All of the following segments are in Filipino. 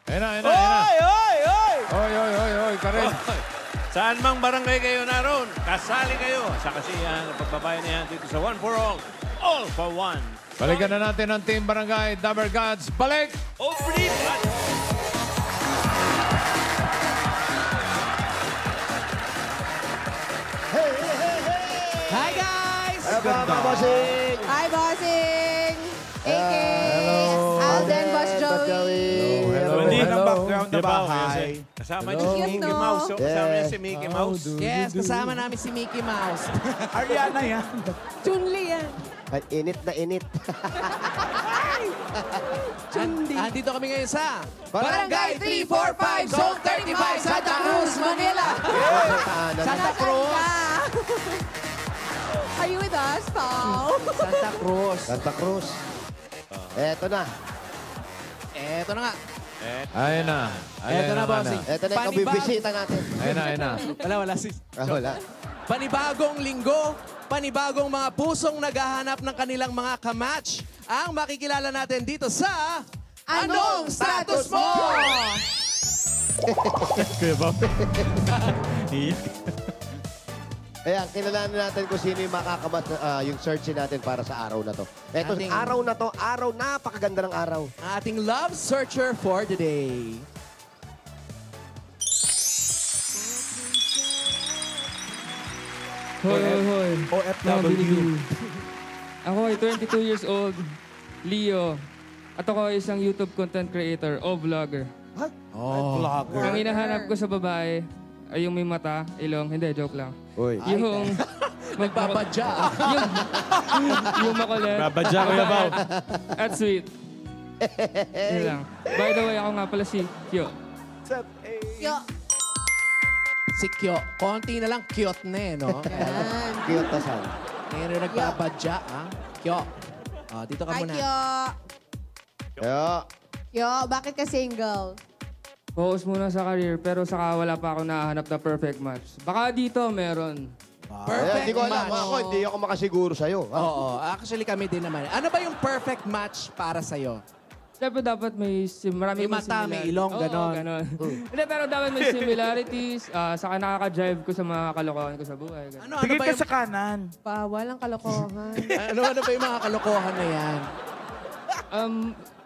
Ayan na, ayan na, ayan na. Oy, Karen. Saan mang barangay kayo naroon, kasali kayo sa kasiyahan ng pagbabayanihan dito sa One for All for One. Balikan na natin ang Team Barangay Dabber Gods. Balik! Opening! Hi, guys! Bossing! Hi, Bossing! AK! Hello. Alden, Boss Joey! Hello, Hindi hello. ng background na Diba, bahay. Kasama Hello. niyo si Cute, Mickey no? Mouse. Kasama niyo Yeah. si Mickey Mouse. Yes, kasama namin si Mickey Mouse. Ariana yan. Chunli yan. Ay, init na init. Andito kami ngayon sa Barangay 345, Zone 35, Santa Cruz, Manila! Santa Cruz. Are you with us, pal? Santa Cruz. Santa Cruz. Eto na. Eto na nga. Ayan na. Eto na, bossing. Eto na yung kabibisita natin. Ayan na, ayan na. Wala si... Wala. Panibagong linggo, panibagong mga pusong naghahanap ng kanilang mga kamatch. Ang makikilala natin dito sa... Anong status mo? Ayan, kilalanin natin kung sino yung makakamat yung search natin para sa araw na to. Eto, Ating- araw na to, napakaganda ng araw. Ang ating love searcher for the day. Hoy, hoy, hoy. OFW. Ako ay 22 years old, Leo. At ako ay isang YouTube content creator o vlogger. Oh. Ang hinahanap ko sa babae ay yung may mata, ilong, hindi, joke lang. Uy. Yung Nagpapadya. yung makulit, Babadya ko yabaw. at sweet. Yun lang. By the way, ako nga pala si Kyo. Yo. Si Kyo. Konti na lang cute na eh, no? Yan. Cute na san. Ngayon na nagpapadya, ha? Kyo. Dito ka Hi, muna. Kyo. Yo. Kyo, bakit ka single? Focus muna sa career, pero saka wala pa ako nahanap na perfect match. Baka dito meron. Perfect Hindi ko alam. match. Ako, hindi ako makasiguro sa'yo. Oo, actually kami din naman. Ano ba yung perfect match para sa'yo? Siyempre dapat may marami May mata, may ilong, Oo, ganon. ganon. Hindi, pero dapat may similarities. Saka nakaka-drive ko sa mga kalokohan ko sa buhay. Ganon. Ano ba yung, kanan. Bawal ang kalokohan. ano ba yung mga kalokohan na yan?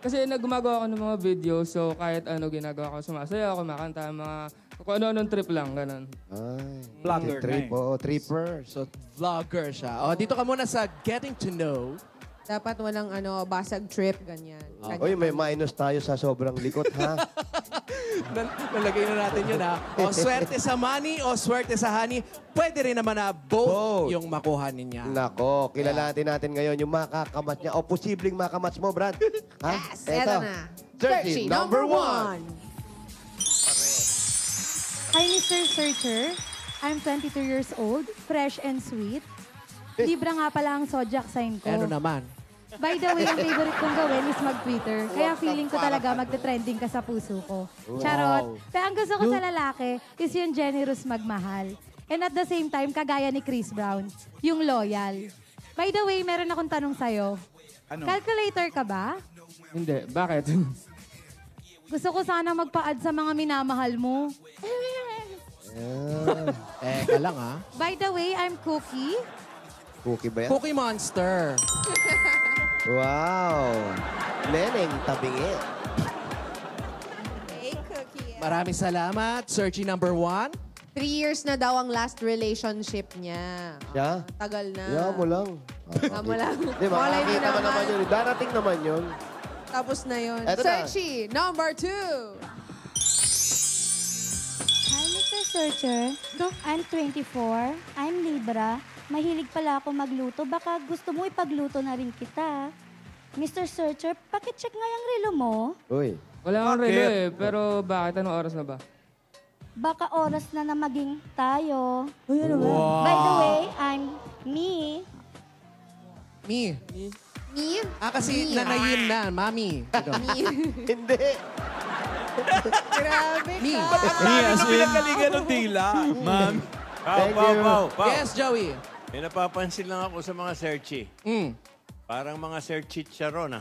Kasi gumagawa ako ng mga video, so kahit ano ginagawa ko, sumasaya, kumakanta, mga kung ano-anong trip lang, ganon. Ay. Vlogger trip. Oo, tripper. So, vlogger siya. Dito ka muna sa Getting to Know. Dapat walang basag trip, ganyan. Uy, may minus tayo sa sobrang likot, ha? Nalagay na natin yun, ha? O swerte sa money o swerte sa honey, pwede rin naman na both Both. yung makuha niya. Nako, kilalatin natin ngayon yung makakamat niya o posibleng makamatch mo, Brad. Ha? Yes, eto na. Searching number one. Hi, Mr. Searcher. I'm 22 years old, fresh and sweet. Libra nga pala ang zodiac sign ko. Ano naman? By the way, ang favorite kong gawin is mag-Twitter. Kaya feeling ko talaga magte-trending ka sa puso ko. Charot. Pero ang gusto ko sa lalaki is yung generous magmahal. And at the same time, kagaya ni Chris Brown, yung loyal. By the way, meron akong tanong sa'yo. Calculator ka ba? Hindi, bakit? Gusto ko sana magpa-add sa mga minamahal mo. Teka lang, ha? By the way, I'm Cookie. Cookie ba yan? Cookie Monster. Wow. Neneng tabingi. Hey, Cookie. Maraming salamat. Searching number one. 3 years na daw ang last relationship niya. Siya? Tagal na. Yeah, mo lang. Mo lang. Di ba? Malay mo Makakita mo naman yun. Darating naman yun. Tapos na yun. Eto na. Searchy, number 2. Hi, Mr. Searcher. I'm 24. I'm Libra. Mahilig pala ako magluto. Baka gusto mo ipagluto na rin kita. Mr. Searcher, pakicheck nga yung relo mo. Uy. Wala akong relo eh, pero bakit? Anong oras na ba? Baka oras na na maging tayo. By the way, I'm me. Me. Me? Kasi nanayin na, mami. Hindi. Grabe Me. ka. Pinagalingan ng tila. Ma'am. Thank you. Yes, Joey. May napapansin lang ako sa mga searchy. Mm. Parang mga searchy charon, ha?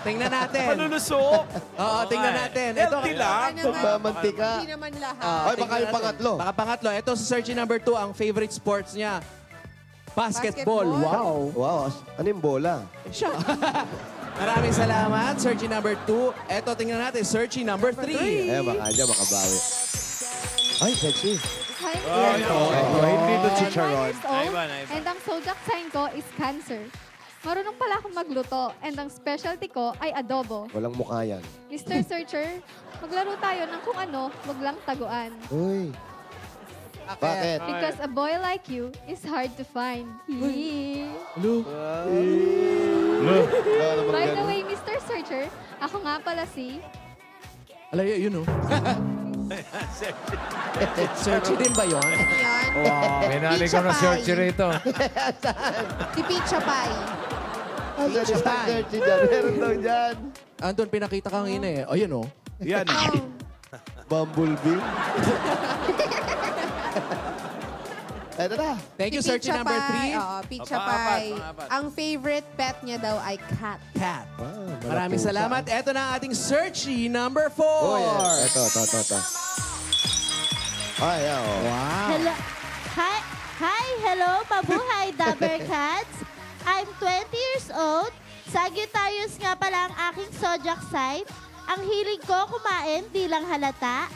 Tingnan natin. Malulusok. Oo, tingnan natin. Ito, Healthy lang. Magmamantika. Hindi naman lahat. Ay, baka yung pangatlo. Baka pangatlo. Ito sa searching number 2, ang favorite sports niya. Basketball. Wow. Wow, ano yung bola? Siya. Maraming salamat. Searching number 2. Ito, tingnan natin. Searching number 3. Baka dyan makabawi. Ay, sexy. hindi to chicharon. Ivan. And ang zodiac sign ko is Cancer. Marunong pala akong magluto. And ang specialty ko ay adobo. Walang mukha yan. Mr. Searcher, maglaro tayo ng kung ano, wag lang taguan. Uy. Bakit? Because a boy like you is hard to find. Luke. By the way, Mr. Searcher, ako nga pala si... Alay, yun o. Searchy din ba yun? Yan. May naligaw na searcher rito. Si Picha Pai. Ang ganda sa searchy dyan. Meron daw dyan. Andun, pinakita kang ina eh. O, yun o. Yan. Bumblebee. Eto na. Thank you, Si searching Picha number Pai. 3. Oo, Picha Pang-apat, Pai. pang-apat. Ang favorite pet niya daw ay cat. Cat. Wow, Maraming malapusa. salamat. Ito na ang ating searching number 4. Oh, yeah. Ito. Ay, oh. Wow. Hello. Hi, hello, mabuhay, Dabber Cats. I'm 20 years old. Sagittarius nga pala ang aking zodiac sign. Ang hilig ko kumain, di lang halata.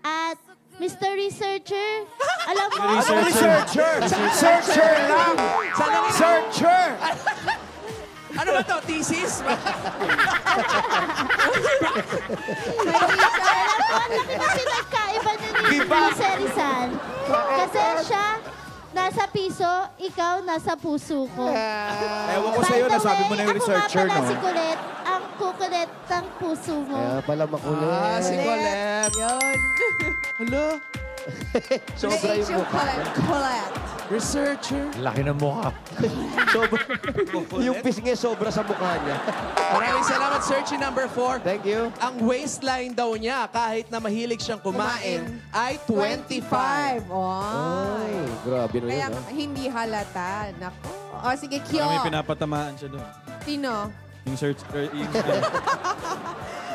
At Mr. Researcher, alam mo... Researcher. Searcher lang. Searcher. Ano ba to? Thesis? Alam mo, ang laki na pinagkaiba niya ni Rizal. Kasi siya, nasa piso, ikaw nasa puso ko. Ewan ko sa'yo, nasabi mo na yung researcher, Ako nga pala no? si Colette, ang kukulit ng puso mo. Kaya pala makulit. Ah, si Colette. Yun. Hello? Sobra yung mukha. Colette. Researcher. Laki ng mukha. Yung pisngi sobra sa mukha niya. Maraming salamat, searching number 4. Thank you. Ang waistline daw niya, kahit na mahilig siyang kumain, ay 25. Oh. Ay, grabe na Kaya yun. ah. hindi halata. Nako. O, sige, Kyo. May pinapatamaan siya doon. Sino? Yung search,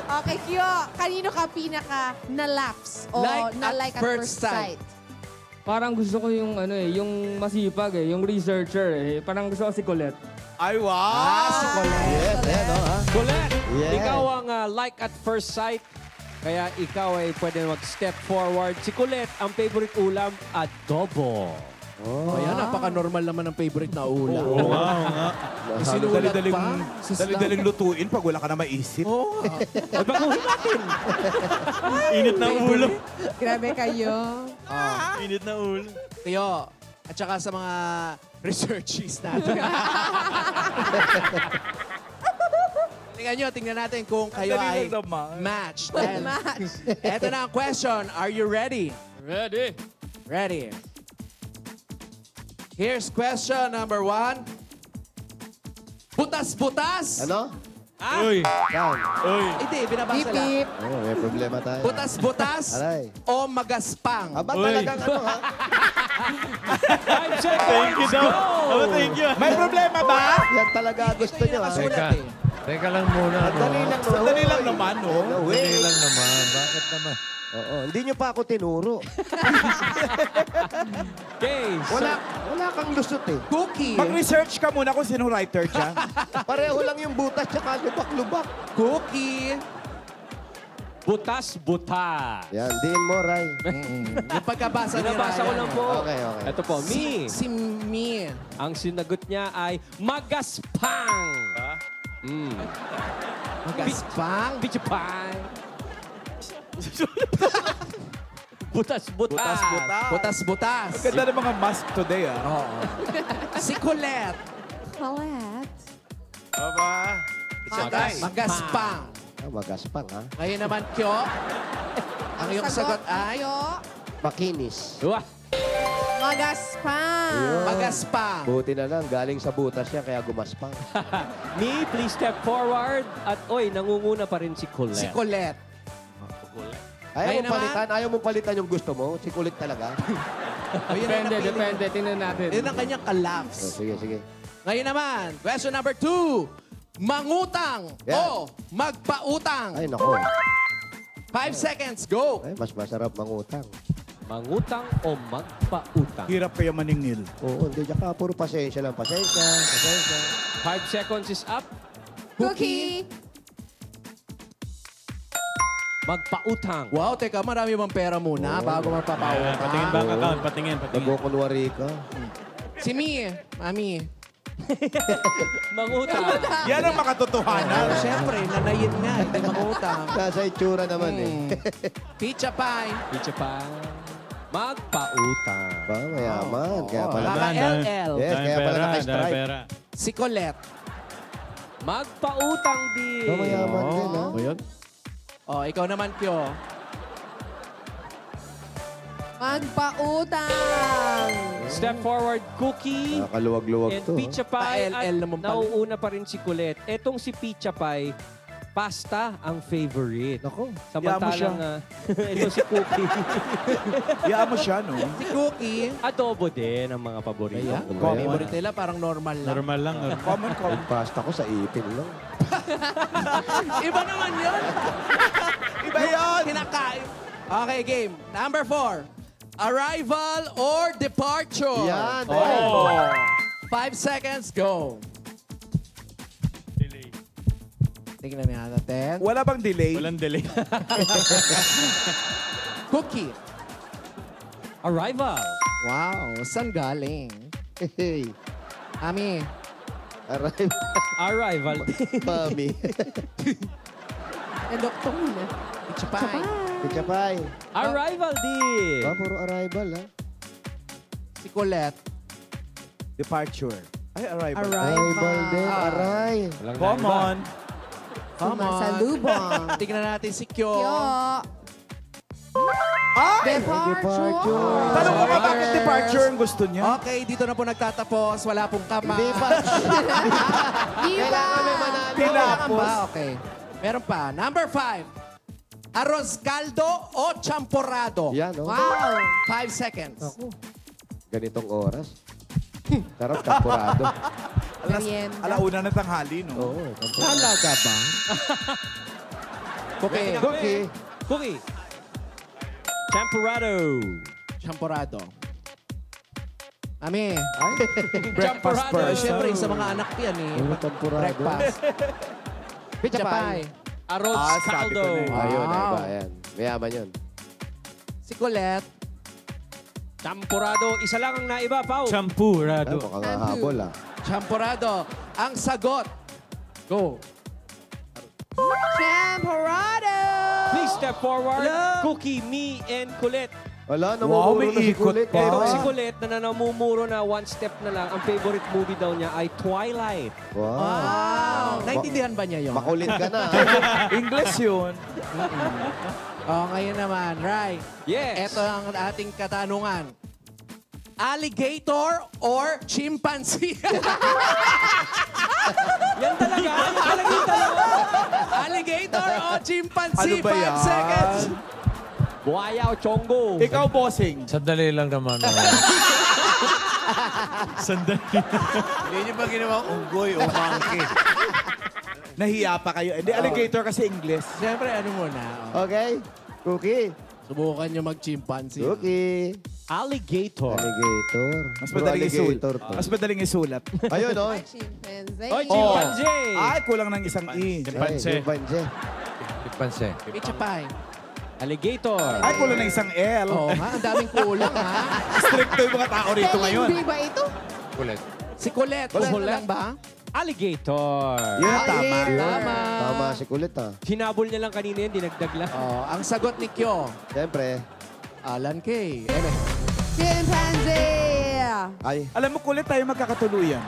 Okay, Kyo. Kanino ka pinaka na-laughs o na-like at first sight? Parang gusto ko yung ano eh, yung masipag eh, yung researcher eh. Parang gusto ko si Colette. Ay, wow! Si Colette. Yes, ayan o. Ha? Colette, Yeah. ikaw ang like at first sight. Kaya ikaw ay pwede mag-step forward. Si Colette, ang favorite ulam, adobo. Oh, ayan, napaka-normal naman ng favorite na ulam. Oo nga. Sinulat pa. Dali-daling lutuin pag wala ka na maisip. Oo. Ay, baguhin natin. Init na ulo. Grabe kayo. Init na ulo. Kayo, at saka sa mga researchies natin. Tingnan natin kung kayo Dali ay lang naman. match. Dahil eto na ang question. Are you ready? Ready? Ready. Here's question number 1. Butas-butas. Ano? Uy. Yan. Hindi, binabasa lang. Bip-bip. Oh, may problema tayo. Butas-butas Aray. o magaspang? Aba talagang ano ha? 5 seconds. Thank you daw. Aba, thank you. May problema ba? Yan talaga gusto nyo ha? Nakasulat eh. Teka lang muna. Dali lang naman. Sandali lang naman, no? No way. Dali lang naman. Bakit naman? Oo, hindi nyo pa ako tinuro. Okay, Wala kang lusot eh. Cookie. Mag-research ka muna kung sino writer dyan. Pareho lang yung butas tsaka lubak-lubak. Cookie. butas-butas. Yan, diin mo, Ray. Yung pagkabasa ni Binabasa ko Ryan. lang po. Okay, okay. Ito po, me. Si Me. Ang sinagot niya ay magaspang. Magaspang. Pichapang. Butas-butas. Butas-butas. Ang ganda ng mga mask today, ah. Oo. Si Colette. Colette. Aba. Magaspang. Ah, magaspang, ha? Ngayon naman, Kyo. Ang iyong sagot ay Kyo. Makinis. Wah. Magaspang. magaspang. Buti na lang, galing sa butas niya, kaya gumaspang. Me, please step forward. At oy, nangunguna pa rin si Colette. Si Colette. Ayaw Ngayon mo palitan yung gusto mo. Si kulit talaga. Depende. Tingnan natin. Yun ang kanyang Oh, collapse. sige. Ngayon naman, question number 2. Mangutang Yeah. o magpautang? Ay, nako. 5 seconds, go! Ay, mas masarap mangutang. Mangutang o magpautang? Hirap kaya maningil. Oo, hindi. Tsaka puro pasensya lang. Pasensya. 5 seconds is up. Cookie. Magpautang. Wow, teka, marami bang pera muna bago magpapautang? Patingin bank account, patingin. Nagkukunwari ka. Si Mi, Mami. Mangutang. Yan ang makatotohanan. Siyempre, nanayin nga, hindi mangutang. Nasa itsura naman eh. Pizza pie. Pizza pa. Magpautang. Ba, mayaman. Kaya pala. Mga LL. Yes, kaya pala naka-stripe. Si Colette. Magpautang din. Ba, mayaman din, ha? Oh, ikaw naman, Pio. Magpautang. Step forward, Cookie. Nakakaluwag-luwag And to. Pizza Pie. Pa-LL At naman pala. nauuna pa rin si Colette. Etong si Pizza Pie, pasta ang favorite. Nako. Samantalang, ito si Cookie. Iyaan mo siya, no? Si Cookie. Adobo din ang mga paborito. Kaya, favorite nila, parang normal lang. Normal lang. Common. Yung pasta ko sa ipin lang. Iba naman yun. Iba yun! Kinakain. Okay, game. Number 4. Arrival or departure? Yan. Oh. 5 seconds, go. Delay. Tingnan natin. Wala bang delay? Walang delay. Cookie. Arrival. Wow, saan galing? Hey. Ami. Arrive. Arrival. Mami. Doktor na. Pizza pie. Pizza pie. Arrival din. Ba, puro arrival, ha? Si Colette. Departure. Ay, arrival. Arrival din. Aray. Common. Come on. Sumasalubong. Tingnan natin si Kyo. Yo. Departure. Tanong ko ba bakit departure ang gusto niya? Okay, dito na po nagtatapos. Wala pong kama. Hindi pa. Kailangan may manalo. Kailangan ba? Okay. Meron pa. Number 5. Arroz caldo o champorado? Yan, no? Wow. 5 seconds. Ganitong oras. Sarap, kapurado. Merienda. Alauna na tanghali, no? Oo, kapurado. Talaga ba? Okay. Cookie. Cookie. Champorado. Champorado. Ami. Breakfast Champorado. first. Siyempre, sa mga anak yan eh. Oo, champorado. Breakfast. Pizza pie. Pie. Arroz sabi caldo. ko na yun. Ayun, Wow. iba. Ayan. Mayaman yun. Si Colette. Champorado. Isa lang ang naiba, Pau. Ay, Champurado. mukhang habol, ah. Champorado. Ang sagot. Go. Champorado. Please step forward. Hello. Cookie, me, and Colette. Wala, Wow, namumuro may na si ikot Kulit. pa. Pero eh. si Colette na namumuro na one step na lang, ang favorite movie daw niya ay Twilight. Wow. Wow. Naintindihan ba niya yun? Makulit ka na. ah. English yun. Oh, ngayon naman, right. Yes. Ito ang ating katanungan. Alligator or chimpanzee? Yan talaga. Yan talaga yung talaga. Alligator o chimpanzee? Ano ba 5 yan? seconds. Buhaya o chongo. Ikaw, bossing. Sandali lang naman. Hindi niyo ba ginawang unggoy o monkey? Nahiya pa kayo. Hindi, alligator kasi English. Siyempre, ano muna? Okay. Cookie. Subukan nyo mag-chimpanzee. Cookie. Alligator. Alligator. Mas Puro madaling isulat. alligator to. Mas madaling isulat. Ayun, oh. Chimpanzee. Oy, chimpanzee. Ay, kulang ng isang E. Chimpanzee. Chimpanzee. Pizza pie. Alligator. Ay, kulang ng isang L. Oo nga, ang daming kulang ha. Stricto yung mga tao rito ngayon. Hindi ba ito? Kulit. Si Colette, kulang lang ba? Alligator. Yan, tama. Tama. Tama si Kulit, ha. Hinabol niya lang kanina yan, dinagdag lang. Oh, ang sagot ni Kyo, Siyempre. Alan K. Chimpanzee. Ay. Alam mo, kulit tayo magkakatuluyan.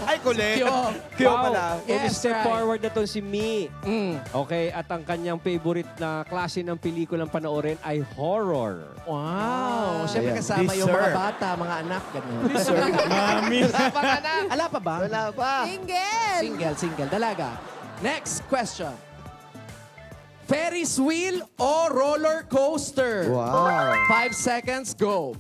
Ay, kulit. Kyo. Kyo pala. Yes, Step right. forward na to si Mi. Mm. Okay, at ang kanyang favorite na klase ng pelikulang panoorin ay horror. Wow. Siyempre Ayan. kasama yung mga Dessert. bata, mga anak. Ganun. Mami. Ala pa ba? Wala pa. Single. Single. Dalaga. Next question. Ferris wheel o roller coaster? Wow. 5 seconds, go.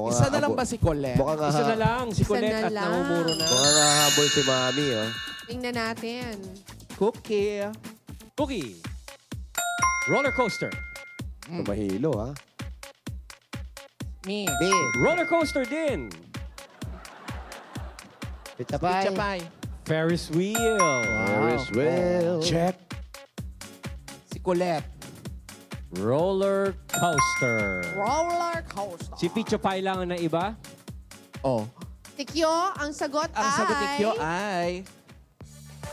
Mukhang Isa na lang ba si Colette? Mukhang Isa na lang, si Isa Colette na at lang. namumuro na. Mukhang hahabol si Mami, oh. Tingnan natin. Cookie. Cookie. Roller coaster. Tumahilo, ha? Me. B. Roller coaster din. Pizza Pizza pie. pie. Ferris wheel. Ferris wheel. Check. Si Colette. Roller coaster. Roller coaster. Si Picha Pie lang ang naiba. Oh. Tikyo, ang sagot Ang ay... sagot ni Kyo ay...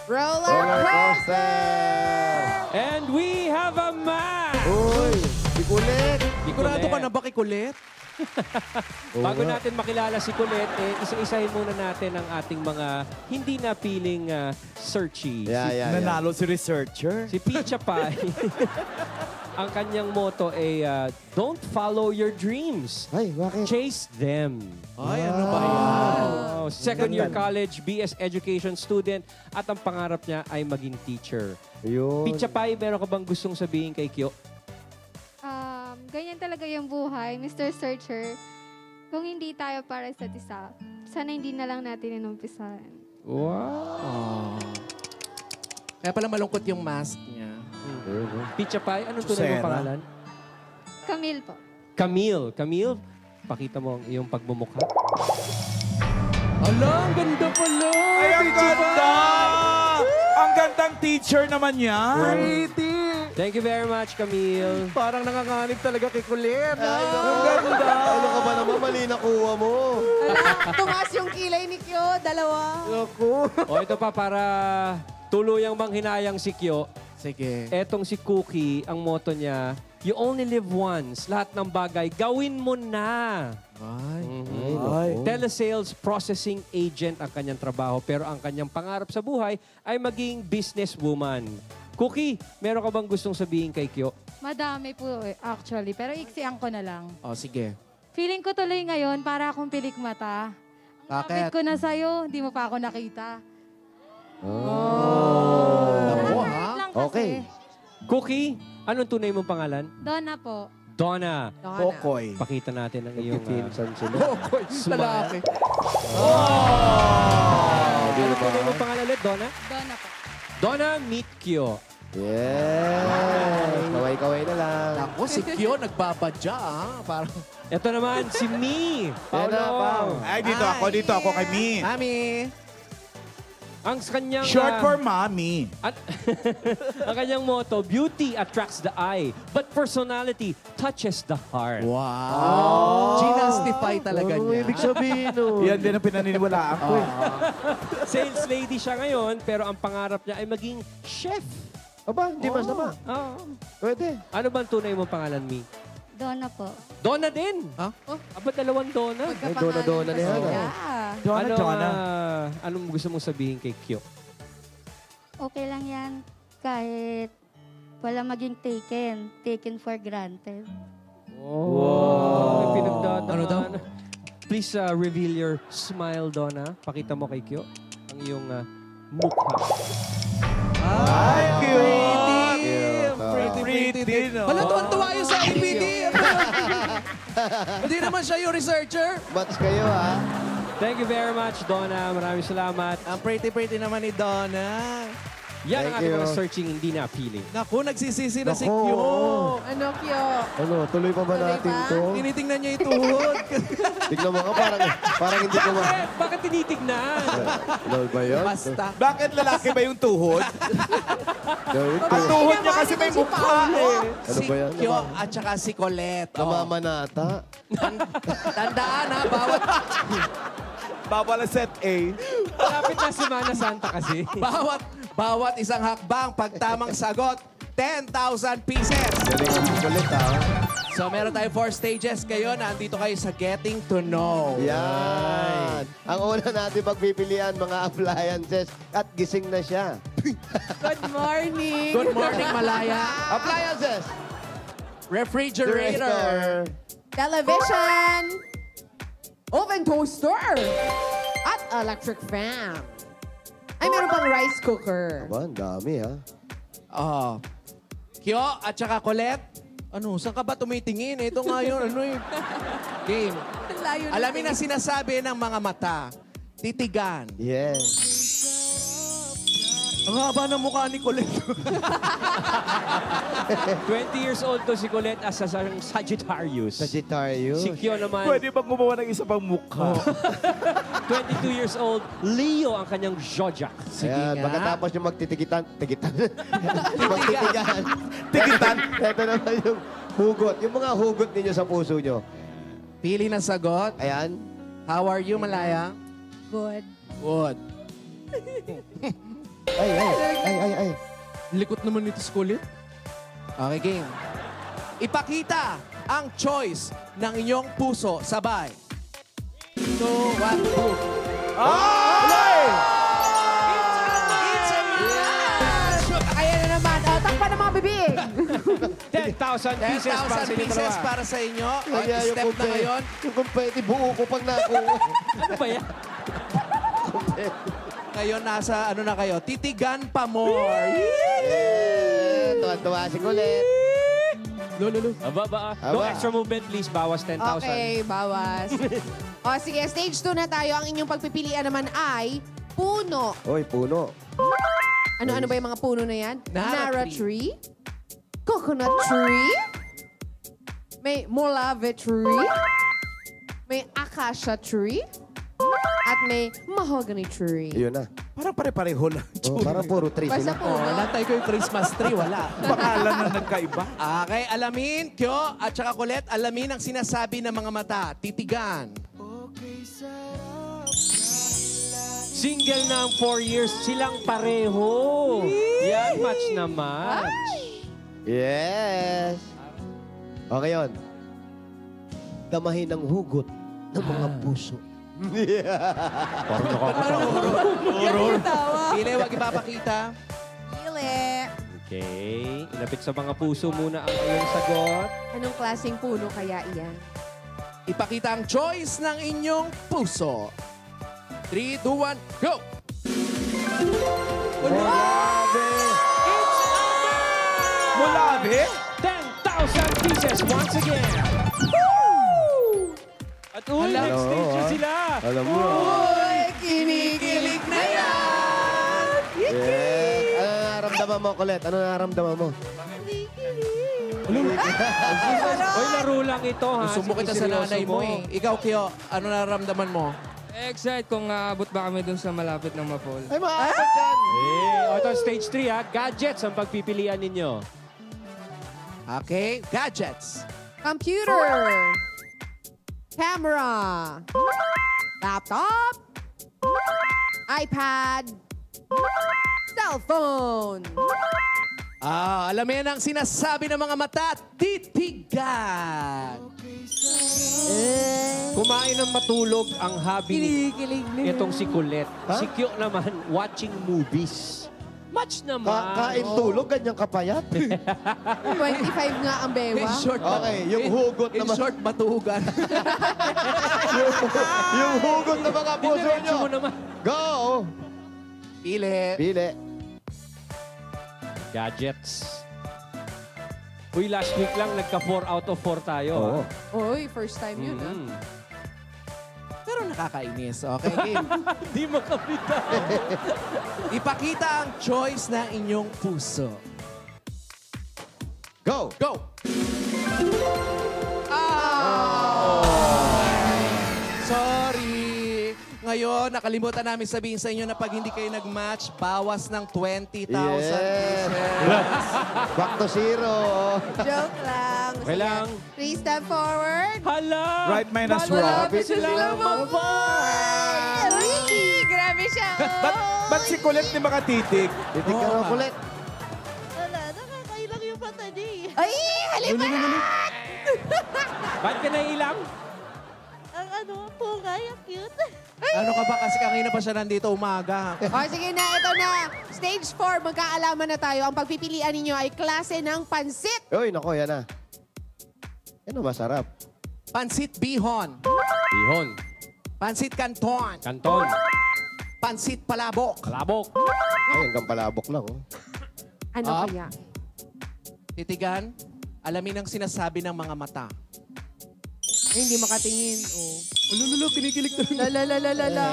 Roller Roller coaster. coaster. And we have a match. Uy, si Kulit. Sigurado ka na ba kay Colette? Bago natin makilala si Colette, isa-isahin muna natin ang ating mga hindi napiling searchies. Yeah. Nanalo si researcher. Si Picha Pie, ang kanyang motto ay don't follow your dreams. Ay, bakit? Chase them. Ay, ano ba yan? Second year college, BS education student, at ang pangarap niya ay maging teacher. Ayun. Picha Pie, meron ka bang gustong sabihin kay Kyo? Ganyan talaga yung buhay, Mr. Searcher. Kung hindi tayo para sa isa, sana hindi na lang natin inumpisahan. Wow. Kaya pala malungkot yung mask niya. Picha Pie, anong tunay mong Susera. pangalan? Camille po. Camille. Camille, pakita mo ang iyong pagmumukha. Ala, ang ganda pala! Ay, ang ganda! Ang gandang teacher naman yan. Pretty! Thank you very much, Camille. Parang nanganganib talaga kay Colette. Ang ganda. Ano ka ba naman? Mali nakuha mo. Ala, tumaas yung kilay ni Kyo. Dalawa. O ito pa, para tuluyang manghinayang si Kyo. Sige. Etong si Cookie, ang motto niya, you only live once. Lahat ng bagay, gawin mo na. Ay. Ay, Telesales processing agent ang kanyang trabaho, pero ang kanyang pangarap sa buhay ay maging businesswoman. Cookie, meron ka bang gustong sabihin kay Kyo? Madami po actually, pero iksian ko na lang. Oh, sige. Feeling ko tuloy ngayon para akong pilik mata. Ang Bakit? kapit ko na sa'yo, hindi mo pa ako nakita. Ako, ha? Lang kasi. Okay. Cookie, anong tunay mong pangalan? Donna po. Donna. Pokoy. Pakita natin ang iyong... Pinsan sila. Lalaki. Anong tunay mong pangalan ulit, Donna? Donna po. Donna, meet Kyo. Yes. Kaway-kaway na lang. Ako, si Kyo nagbabadya, ha? Parang... Ito naman, si Mi. Yan na, Pao. Ay, dito ako kay Mi. Mami! Ang kanyang... Short for mommy. At ang kanyang motto, beauty attracts the eye, but personality touches the heart. Wow! Ginastify talaga Ano niya. ibig sabihin, no? Yan din ang pinaniniwalaan ko. Sales lady siya ngayon, pero ang pangarap niya ay maging chef. Aba, hindi masama. Oo. Pwede. Ano ba ang tunay mong pangalan, Mi? Donna po. Donna din. Ha? Aba, dalawang Donna. Ay, dona-dona na yan. Anong gusto mong sabihin kay Kyo? Okay lang yan kahit wala maging taken. Taken for granted. Wow. May pinagdadaanan. Ano daw? Please reveal your smile, Donna. Pakita mo kay Kyo ang iyong mukha. Ay, pretty! Cute. Pretty. no? Wala, tuwan-tuwa yun sa APD. Hindi naman siya yung researcher. Match kayo, ha? Thank you very much, Donna. Maraming salamat. Ang pretty naman ni Donna. Yan ang Thank ating you. mga searching hindi napiling. Naku, nagsisisi na si Nako, Kyo. oo. Ano, Kyo? Ano, tuloy pa ba Tuloy natin ba? to? Tinitingnan niya yung tuhod. Tignan mo ka, parang hindi ko ma... Bakit tinitignan? Ano ba yun? Basta. Bakit lalaki ba yung tuhod? Gawin ko. Ang tuhod niya kasi may mukha eh. Ano Si ba yan? Kyo at saka si Colette. Oh. Namamanata. Tandaan ha, Bawal ang set A. Malapit na Semana Santa kasi. bawat isang hakbang, pagtamang sagot, 10,000 pieces. Galing ang kulit, ha? So meron tayong 4 stages. Kayo, nandito kayo sa Getting to Know. Yan. Ang una natin pagpipilian, mga appliances. At gising na siya. Good morning. Good morning, Malaya. Appliances! Refrigerator. Television. Oven toaster. At electric fan. Ay, meron pang rice cooker. Aba, ang dami, ha? Oh. Kyo at saka Colette. Ano, saan ka ba tumitingin? Ito nga yun, ano yung game. Layo na Alamin eh. ang sinasabi ng mga mata. Titigan. Yes. Ang haba ng mukha ni Colette. 20 years old to si Colette as a Sagittarius. Sagittarius. Si Kyo naman, Pwede bang gumawa ng isa pang mukha? 22 years old. Leo ang kanyang zodiac. Ayan, nga. pagkatapos yung magtitigitan. Magtitigan. Tigitan. Ito naman yung hugot. Yung mga hugot ninyo sa puso nyo. Pili ng sagot. Ayan. How are you, Malaya? Good. Good. Ay. Likot naman nito si Colette. Okay, game. Ipakita ang choice ng inyong puso. Sabay. 2, 1, go. It's a match! Ayan na naman. Takpan ng mga bibig. 10,000 pieces para sa 10,000 inyo pieces dalawa. para sa inyo. Kaya yung Step na ngayon. Yung kumpeti, buo ko pag nakuha. Ano ba yan? Ngayon nasa ano na kayo? Titigan pa more. Tuwa-tuwa si Colette. Lolo. Aba. No Aba. extra movement, please. Bawas 10,000. Okay, bawas. O sige, stage 2 na tayo. Ang inyong pagpipilian naman ay puno. Oy, puno. Ano ba yung mga puno na yan? Nara tree. Coconut tree. May molave tree. May acacia tree. At may mahogany tree. Yun na. Parang pare-pareho lang. Oh, parang puro tree Basta sila. puno. Nantay ko yung Christmas tree. Wala. Pangalan na nagkaiba. Okay, alamin, Kyo at saka Colette, alamin ang sinasabi ng mga mata. Titigan. Single na ang 4 years. Silang pareho. Yan, match na match. Yes. Okay yun. Damahin ang hugot ng mga puso. Pili, wag ipapakita. Pili. Okay. Ilapit sa mga puso muna ang iyong sagot. Anong klaseng puno kaya iyan? Ipakita ang choice ng inyong puso. 3, 2, 1, go! Mulabi? 10,000 pieces once again. At next stage na sila. Alam mo. Uy, kinikilig na yan! Yes. Ano nararamdaman mo, Colette? Ano nararamdaman mo? Hoy, laro lang ito, ha? Gusto mo kita sa Seryoso nanay mo eh. Ikaw, Kyo, ano nararamdaman mo? Excited kung aabot ba kami dun sa malapit ng Mapol. Ay, maabot yan. Ito, stage 3, ha? Gadgets ang pagpipilian ninyo. Okay, gadgets. Computer. Camera. Laptop. iPad. Cellphone. Alamin ang sinasabi ng mga mata. Titigan. Kumain ng matulog ang hobby ni Kinikilig na itong si Colette. Si Kyo naman, watching movies. Match naman. Kain tulog, ganyang kapayat. 25 nga ang bewa. In short, Okay, yung hugot in naman. short, matugan. yung hugot ng mga puso nyo. Diretso mo naman. Go! Pili. Pili. Gadgets. Uy, last week lang, nagka 4 out of 4 tayo. Oo. Uy, first time yun, ah. Pero nakakainis. Okay, game. Hindi mo kapita. Ipakita ang choice ng inyong puso. Go! Go! Sorry. Ngayon, nakalimutan namin sabihin sa inyo na pag hindi kayo nag-match, bawas ng 20,000 Yes. pieces. Back to zero. Joke lang. Okay lang. Please step forward. Hala! Right minus Malapit wrong. sila mag-fight! Uy, grabe siya. Ba't si Colette di makatitig? Titig ka raw, Colette. Wala, nakakailang yung mata niya eh. Ay, halimanan! Ba't ka nailang? Ang pungay, ang cute. Ano ka ba? Kasi kanina pa siya nandito umaga. O, sige na, ito na. Stage 4, magkaalaman na tayo. Ang pagpipilian ninyo ay klase ng pansit. Uy, nako, yan na. Yan ang masarap. Pansit bihon. Bihon. Pansit canton. Kanton. Pansit palabok. Kalabok. Ay, hanggang palabok lang, oh. Ano Up. kaya? Titigan, alamin ang sinasabi ng mga mata. Ay, hindi makatingin. Oh. Lululo, kinikilig to. La la la la la la.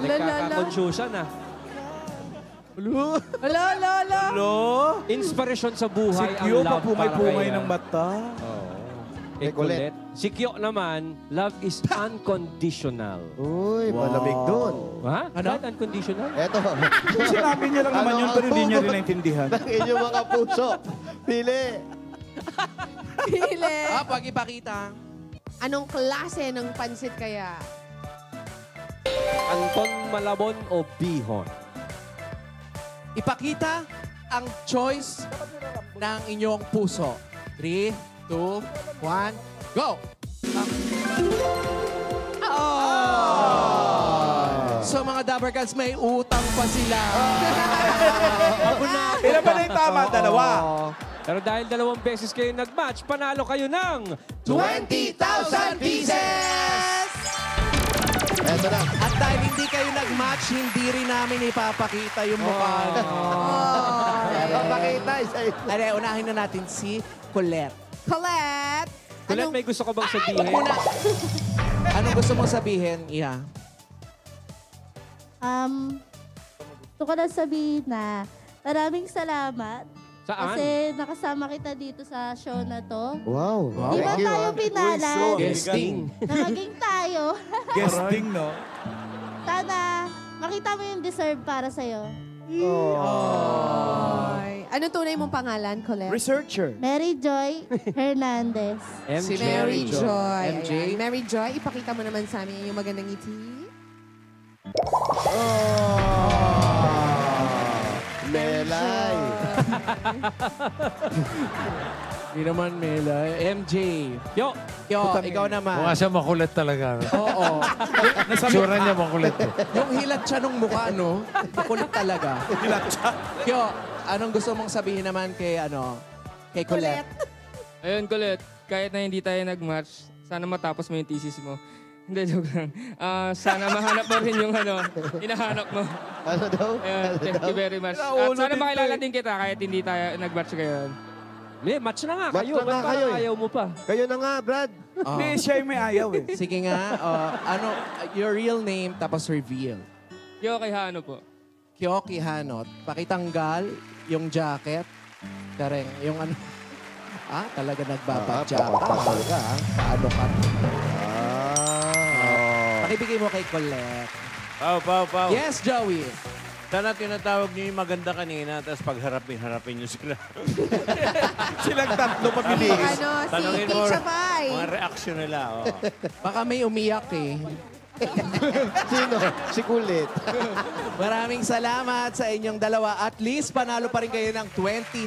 La la la. Nagkaka-confusion ah. Lululo. La la la. Hello? Inspirasyon sa Si buhay ang Kyo, love papungay-pungay para ng mata. kay Colette. Si Kyo naman, love is unconditional. Uy, malamig doon. Ha? Ano? Bakit unconditional? Eto. Sinabi niya lang naman Ano yun, ang pero hindi niya puso rin naintindihan. ng inyong mga puso. Pili. Pili. Pag ipakita. Anong klase ng pansit kaya? Anton Malabon o Bihon? Ipakita ang choice ng inyong puso. 3, 2, 1, go! So mga Dabber Cats, may utang pa sila. Ilan ba na yung tama? Dalawa. Pero dahil 2 beses kayo nag-match, panalo kayo ng 20,000 pieces! Eto na. At dahil hindi kayo nag-match, hindi rin namin ipapakita yung mukha. Pero pakita isa-isa. Are, unahin na natin si Colette. Colette. Colette, may gusto ka bang sabihin? Anong gusto mong sabihin, Iha? Gusto ko na sabihin na maraming salamat. Saan? Kasi nakasama kita dito sa show na to. Wow. Di ba Thank you, tayo ah. pinalan Guesting. na maging tayo? Guesting, no? Sana makita mo yung deserve para sa'yo. Ay. Anong tunay mong pangalan, Colette? Researcher. Mary Joy Hernandez. Si MJ. Mary Joy. MJ. Ayan. Mary Joy, ipakita mo naman sa amin yung magandang ngiti. Melay. Hindi naman, Mela. MJ. Yo, Yo, ikaw naman. Mukha siya makulit talaga. Oo. Sura niya makulit. Yung hilat siya nung mukha, no? Makulit talaga. Hilat siya. Yo, anong gusto mong sabihin naman kay, kay Colette? Ayun, Colette, kahit na hindi tayo nag-match, sana matapos mo yung thesis mo. Hindi, joke lang. Sana mahanap mo rin yung hinahanap mo. Ano daw? Ayun, thank you very much. At sana makilala din kita kahit hindi tayo nag-match ngayon. may match na nga Match kayo. na nga Ba't kayo parang eh. ayaw mo pa? Kayo na nga, Brad. Hindi, siya yung may ayaw eh. Sige nga, your real name, tapos reveal. Kyo kay Hano po. Kyoki Hanot, pakitanggal yung jacket. Kareng, yung talaga nagbabadya ka. Papapasal ka, ha? Paano ka? Ah. Pakibigay mo kay Colette. Pau. Yes, Joey. Sana tinatawag niyo yung maganda kanina, tapos pagharapin niyo sila. Silang tatlo pabilis. Si Tanungin mo Teacher Pai. mga reaksyon nila. Oh. Baka may umiyak eh. Sino? Si Kulit. Maraming salamat sa inyong dalawa. At least panalo pa rin kayo ng 20,000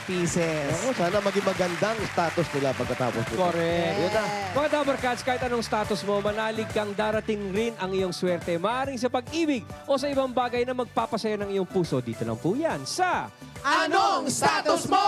pieces. Ako, sana maging magandang status nila pagkatapos nito. Correct. Yun na. Mga Dabber Cats, kahit anong status mo, manalig kang darating rin ang iyong swerte. Maaring sa pag-ibig o sa ibang bagay na magpapasaya ng iyong puso. Dito lang po yan sa Anong status mo?